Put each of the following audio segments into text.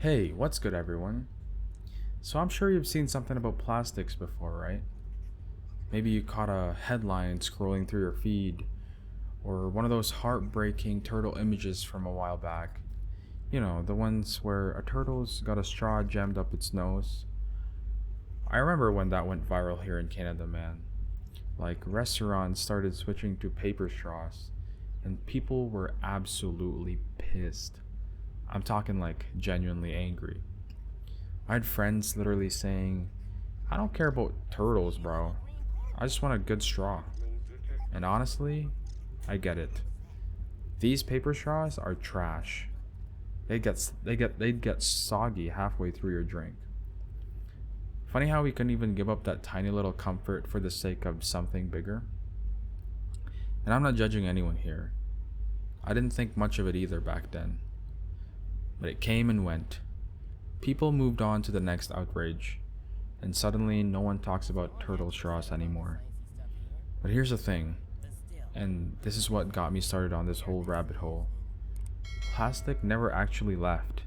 Hey, what's good, everyone? So, I'm sure you've seen something about plastics before, right? Maybe you caught a headline scrolling through your feed, or one of those heartbreaking turtle images from a while back. You know, the ones where a turtle's got a straw jammed up its nose. I remember when that went viral here in Canada, man. Like, restaurants started switching to paper straws, and people were absolutely pissed. I'm talking like genuinely angry. I had friends literally saying, I don't care about turtles, bro. I just want a good straw. And honestly, I get it. These paper straws are trash. They'd get soggy halfway through your drink. Funny how we couldn't even give up that tiny little comfort for the sake of something bigger. And I'm not judging anyone here. I didn't think much of it either back then. But it came and went. People moved on to the next outrage, and suddenly no one talks about turtle straws anymore. But here's the thing, and this is what got me started on this whole rabbit hole. Plastic never actually left.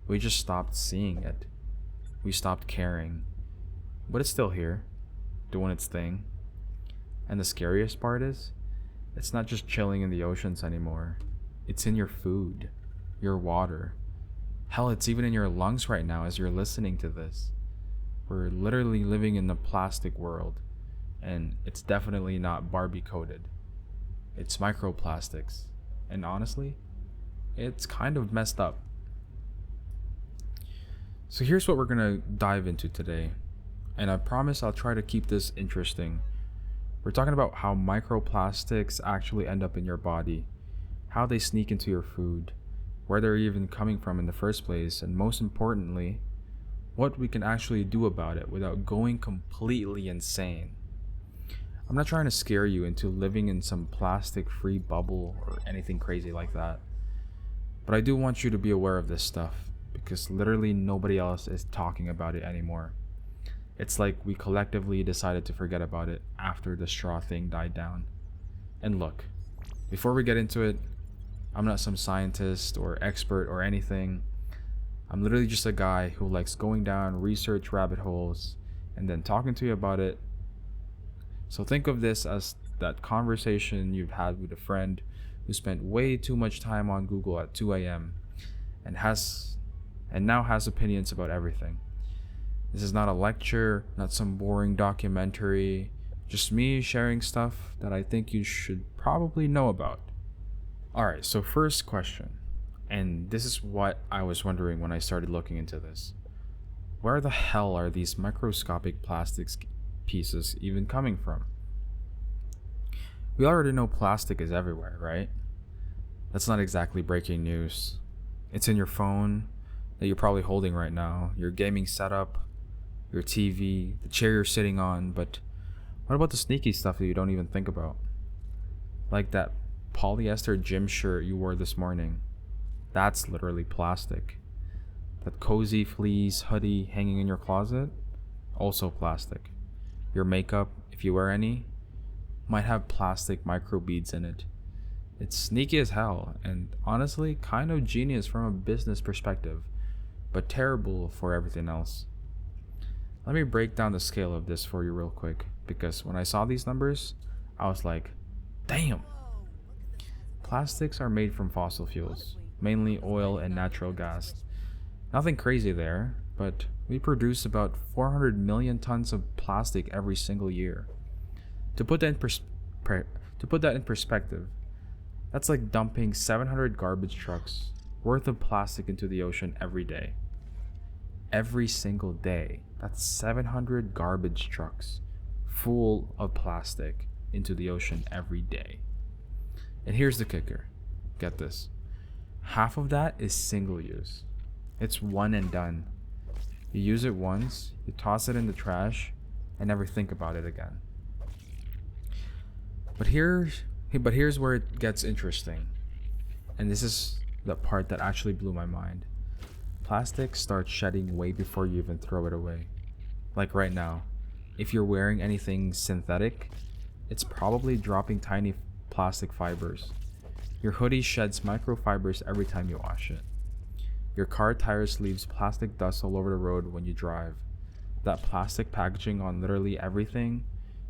We just stopped seeing it. We stopped caring. But it's still here, doing its thing. And the scariest part is, it's not just chilling in the oceans anymore. It's in your food, your water. Hell, it's even in your lungs right now as you're listening to this. We're literally living in the plastic world, and it's definitely not Barbie coated. It's microplastics, and honestly, it's kind of messed up. So here's what we're gonna dive into today, and I promise I'll try to keep this interesting. We're talking about how microplastics actually end up in your body, how they sneak into your food, where they're even coming from in the first place, and most importantly, what we can actually do about it without going completely insane. I'm not trying to scare you into living in some plastic free bubble or anything crazy like that, but I do want you to be aware of this stuff because literally nobody else is talking about it anymore. It's like we collectively decided to forget about it after the straw thing died down. And look, before we get into it, I'm not some scientist or expert or anything. I'm literally just a guy who likes going down research rabbit holes and then talking to you about it. So think of this as that conversation you've had with a friend who spent way too much time on Google at 2 a.m. and now has opinions about everything. This is not a lecture, not some boring documentary, just me sharing stuff that I think you should probably know about. Alright, so first question, and this is what I was wondering when I started looking into this. Where the hell are these microscopic plastics pieces even coming from? We already know plastic is everywhere, right? That's not exactly breaking news. It's in your phone that you're probably holding right now, your gaming setup, your TV, the chair you're sitting on, but what about the sneaky stuff that you don't even think about? Like that polyester gym shirt you wore this morning. That's literally plastic. That cozy fleece hoodie hanging in your closet, also plastic. Your makeup, if you wear any, might have plastic microbeads in it. It's sneaky as hell, and honestly kind of genius from a business perspective, but terrible for everything else. Let me break down the scale of this for you real quick, because when I saw these numbers, I was like, damn. Plastics are made from fossil fuels, mainly oil and natural gas. Nothing crazy there, but we produce about 400 million tons of plastic every single year. To put that in perspective, that's like dumping 700 garbage trucks worth of plastic into the ocean every day. Every single day, that's 700 garbage trucks full of plastic into the ocean every day. And here's the kicker. Get this. Half of that is single use. It's one and done. You use it once, you toss it in the trash, and never think about it again. But here's where it gets interesting. And this is the part that actually blew my mind. Plastic starts shedding way before you even throw it away. Like right now, if you're wearing anything synthetic, it's probably dropping tiny plastic fibers. Your hoodie sheds microfibers every time you wash it. Your car tires leaves plastic dust all over the road when you drive. That plastic packaging on literally everything,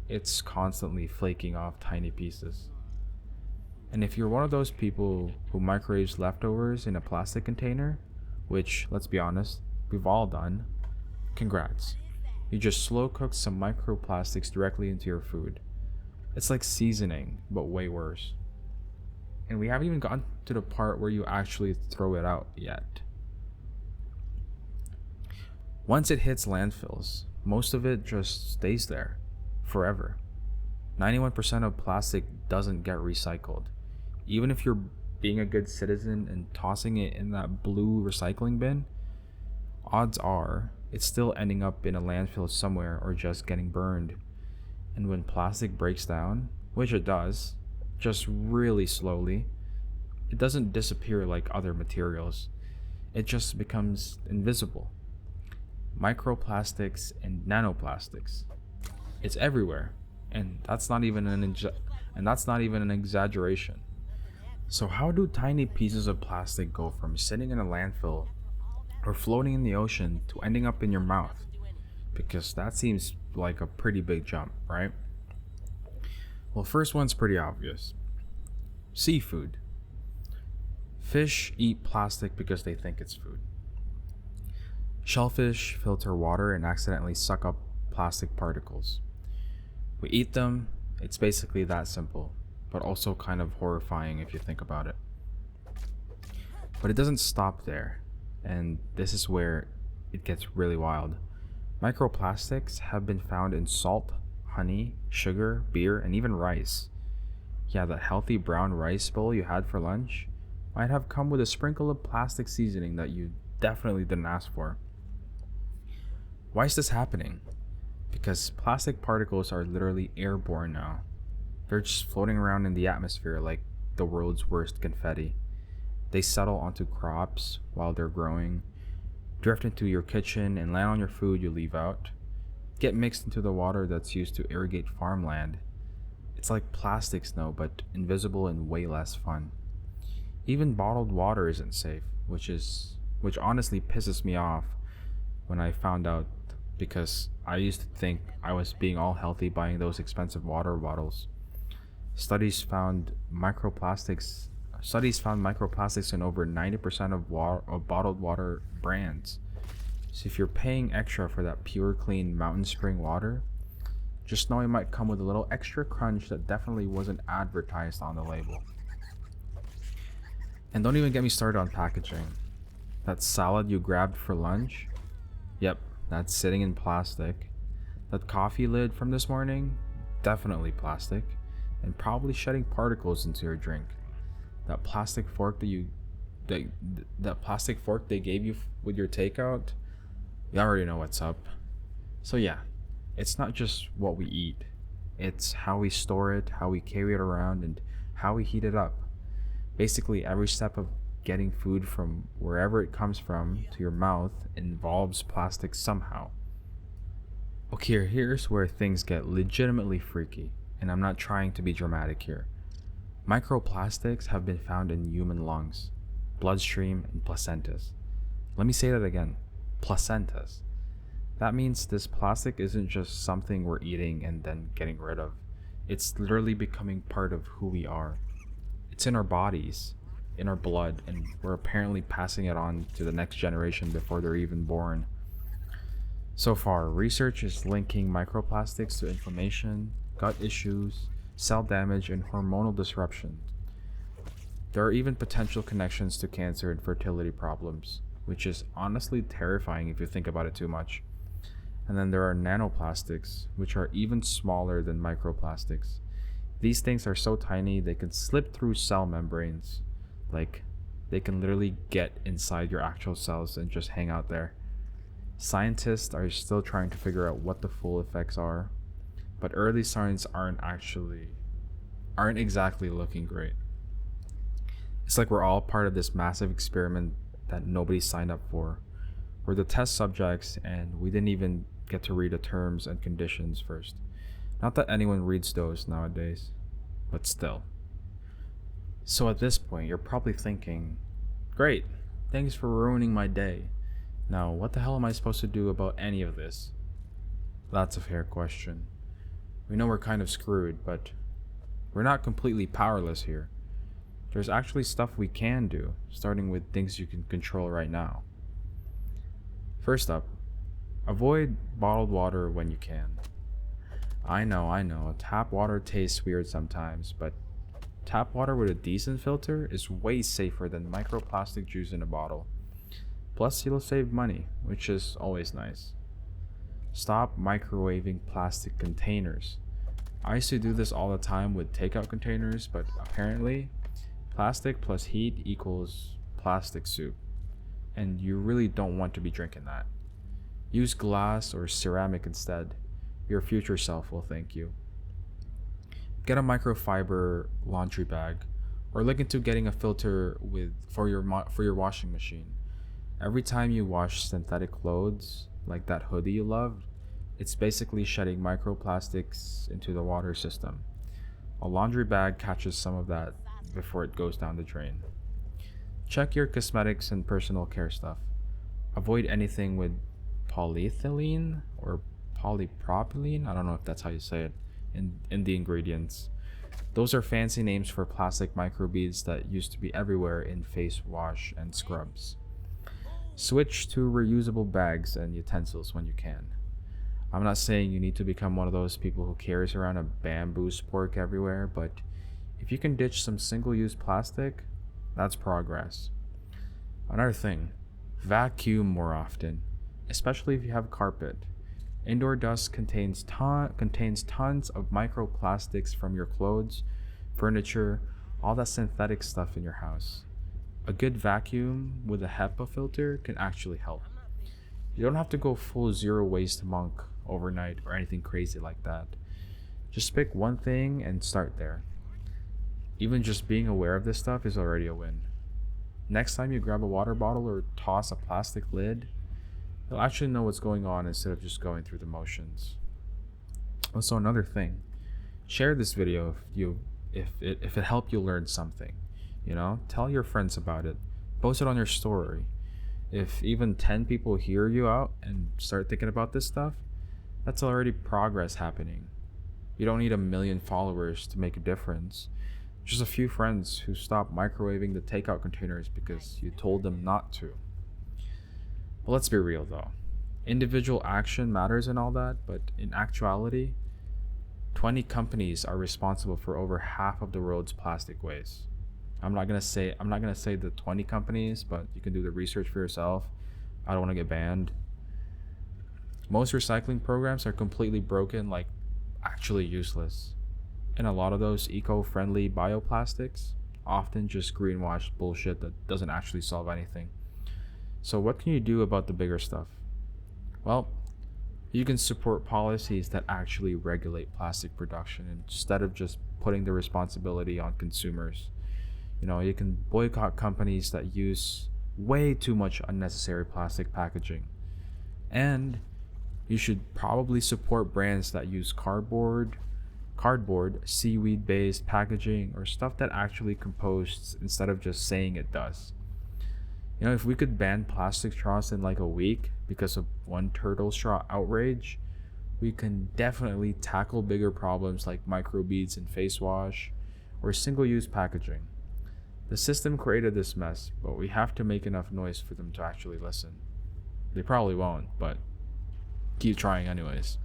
it's constantly flaking off tiny pieces. And if you're one of those people who microwaves leftovers in a plastic container, which, let's be honest, we've all done, congrats. You just slow cooked some microplastics directly into your food. It's like seasoning, but way worse. And we haven't even gotten to the part where you actually throw it out yet. Once it hits landfills, most of it just stays there forever. 91% of plastic doesn't get recycled. Even if you're being a good citizen and tossing it in that blue recycling bin, odds are it's still ending up in a landfill somewhere or just getting burned. And when plastic breaks down, which it does, just really slowly, it doesn't disappear like other materials. It just becomes invisible. Microplastics and nanoplastics. It's everywhere, and that's not even an exaggeration. So how do tiny pieces of plastic go from sitting in a landfill or floating in the ocean to ending up in your mouth? Because that seems like a pretty big jump, right? Well, first one's pretty obvious. Seafood. Fish eat plastic because they think it's food. Shellfish filter water and accidentally suck up plastic particles. We eat them, it's basically that simple, but also kind of horrifying if you think about it. But it doesn't stop there, and this is where it gets really wild. Microplastics have been found in salt, honey, sugar, beer, and even rice. Yeah, that healthy brown rice bowl you had for lunch might have come with a sprinkle of plastic seasoning that you definitely didn't ask for. Why is this happening? Because plastic particles are literally airborne now. They're just floating around in the atmosphere like the world's worst confetti. They settle onto crops while they're growing, drift into your kitchen and land on your food you leave out, get mixed into the water that's used to irrigate farmland. It's like plastic snow, but invisible and way less fun. Even bottled water isn't safe, which honestly pisses me off when I found out, because I used to think I was being all healthy buying those expensive water bottles. Studies found microplastics in over 90% of bottled water brands. So if you're paying extra for that pure, clean mountain spring water, just know it might come with a little extra crunch that definitely wasn't advertised on the label. And don't even get me started on packaging. That salad you grabbed for lunch? Yep, that's sitting in plastic. That coffee lid from this morning? Definitely plastic. And probably shedding particles into your drink. That plastic fork that plastic fork they gave you with your takeout? You already know what's up. So yeah, it's not just what we eat. It's how we store it, how we carry it around, and how we heat it up. Basically, every step of getting food from wherever it comes from to your mouth involves plastic somehow. Okay, here's where things get legitimately freaky, and I'm not trying to be dramatic here. Microplastics have been found in human lungs, bloodstream, and placentas. Let me say that again. Placentas. That means this plastic isn't just something we're eating and then getting rid of. It's literally becoming part of who we are. It's in our bodies, in our blood, and we're apparently passing it on to the next generation before they're even born. So far, research is linking microplastics to inflammation, gut issues, cell damage, and hormonal disruption. There are even potential connections to cancer and fertility problems, which is honestly terrifying if you think about it too much. And then there are nanoplastics, which are even smaller than microplastics. These things are so tiny they can slip through cell membranes. Like, they can literally get inside your actual cells and just hang out there. Scientists are still trying to figure out what the full effects are, but early signs aren't exactly looking great. It's like we're all part of this massive experiment that nobody signed up for. We're the test subjects, and we didn't even get to read the terms and conditions first. Not that anyone reads those nowadays, but still. So at this point, you're probably thinking, great, Thanks for ruining my day. Now, what the hell am I supposed to do about any of this? That's a fair question. We know we're kind of screwed, but we're not completely powerless here. There's actually stuff we can do, starting with things you can control right now. First up, avoid bottled water when you can. I know, tap water tastes weird sometimes, but tap water with a decent filter is way safer than microplastic juice in a bottle. Plus, you'll save money, which is always nice. Stop microwaving plastic containers. I used to do this all the time with takeout containers, but apparently, plastic plus heat equals plastic soup, and you really don't want to be drinking that. Use glass or ceramic instead. Your future self will thank you. Get a microfiber laundry bag, or look into getting a filter for your washing machine. Every time you wash synthetic clothes, like that hoodie you love, it's basically shedding microplastics into the water system. A laundry bag catches some of that before it goes down the drain. Check your cosmetics and personal care stuff. Avoid anything with polyethylene or polypropylene, I don't know if that's how you say it, in the ingredients. Those are fancy names for plastic microbeads that used to be everywhere in face wash and scrubs. Switch to reusable bags and utensils when you can. I'm not saying you need to become one of those people who carries around a bamboo spork everywhere, but if you can ditch some single-use plastic, that's progress. Another thing, vacuum more often, especially if you have carpet. Indoor dust contains tons of microplastics from your clothes, furniture, all that synthetic stuff in your house. A good vacuum with a HEPA filter can actually help. You don't have to go full zero waste monk overnight or anything crazy like that. Just pick one thing and start there. Even just being aware of this stuff is already a win. Next time you grab a water bottle or toss a plastic lid, you'll actually know what's going on instead of just going through the motions. Also, another thing, share this video if it helped you learn something. Tell your friends about it. Post it on your story. If even 10 people hear you out and start thinking about this stuff, that's already progress happening. You don't need 1 million followers to make a difference. Just a few friends who stop microwaving the takeout containers because you told them not to. But let's be real though. Individual action matters and all that, but in actuality, 20 companies are responsible for over half of the world's plastic waste. I'm not gonna say the 20 companies, but you can do the research for yourself. I don't want to get banned. Most recycling programs are completely broken, like actually useless. And a lot of those eco-friendly bioplastics, often just greenwashed bullshit that doesn't actually solve anything. So what can you do about the bigger stuff? Well, you can support policies that actually regulate plastic production instead of just putting the responsibility on consumers. You can boycott companies that use way too much unnecessary plastic packaging. And you should probably support brands that use cardboard, seaweed-based packaging, or stuff that actually composts instead of just saying it does. If we could ban plastic straws in like a week because of one turtle straw outrage, we can definitely tackle bigger problems like microbeads in face wash or single-use packaging. The system created this mess, but we have to make enough noise for them to actually listen. They probably won't, but keep trying anyways.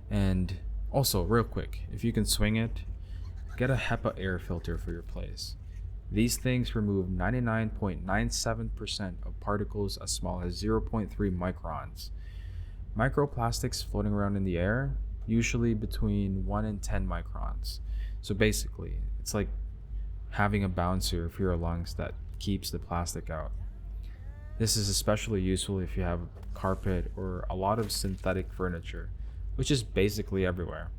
And also, real quick, if you can swing it, get a HEPA air filter for your place. These things remove 99.97% of particles as small as 0.3 microns. Microplastics floating around in the air, usually between 1 and 10 microns. So basically, it's like having a bouncer for your lungs that keeps the plastic out. This is especially useful if you have carpet or a lot of synthetic furniture, which is basically everywhere.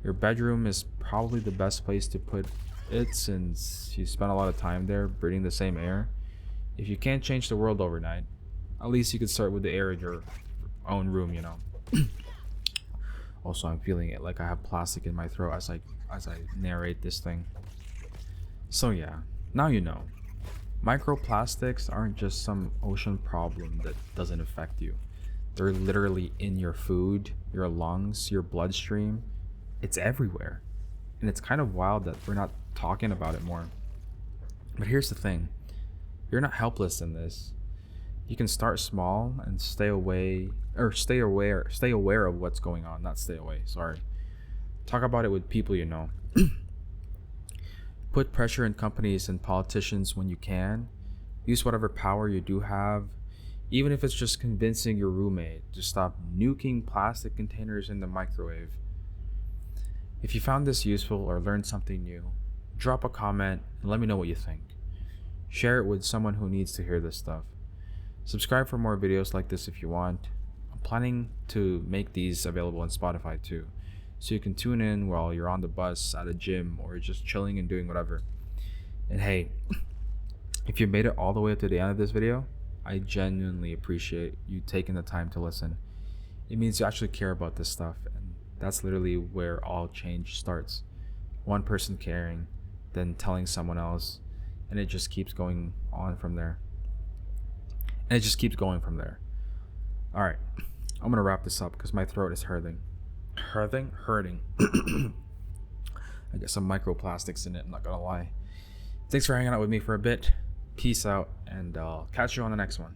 Your bedroom is probably the best place to put it since you spend a lot of time there breathing the same air. If you can't change the world overnight, at least you could start with the air in your own room. Also, I'm feeling it like I have plastic in my throat as I narrate this thing. So yeah, now you know. Microplastics aren't just some ocean problem that doesn't affect you. They're literally in your food, your lungs, your bloodstream. It's everywhere. And it's kind of wild that we're not talking about it more. But here's the thing, you're not helpless in this. You can start small and stay aware of what's going on, not stay away, sorry. Talk about it with people you know. Put pressure in companies and politicians when you can. Use whatever power you do have, even if it's just convincing your roommate to stop nuking plastic containers in the microwave. If you found this useful or learned something new, drop a comment and let me know what you think. Share it with someone who needs to hear this stuff. Subscribe for more videos like this if you want. I'm planning to make these available on Spotify too, so you can tune in while you're on the bus, at a gym, or just chilling and doing whatever. And hey, if you made it all the way up to the end of this video, I genuinely appreciate you taking the time to listen. It means you actually care about this stuff, and that's literally where all change starts. One person caring, then telling someone else, and it just keeps going on from there. All right, I'm gonna wrap this up because my throat is hurting. Hurting. I got some microplastics in it, I'm not gonna lie. Thanks for hanging out with me for a bit. Peace out, and I'll catch you on the next one.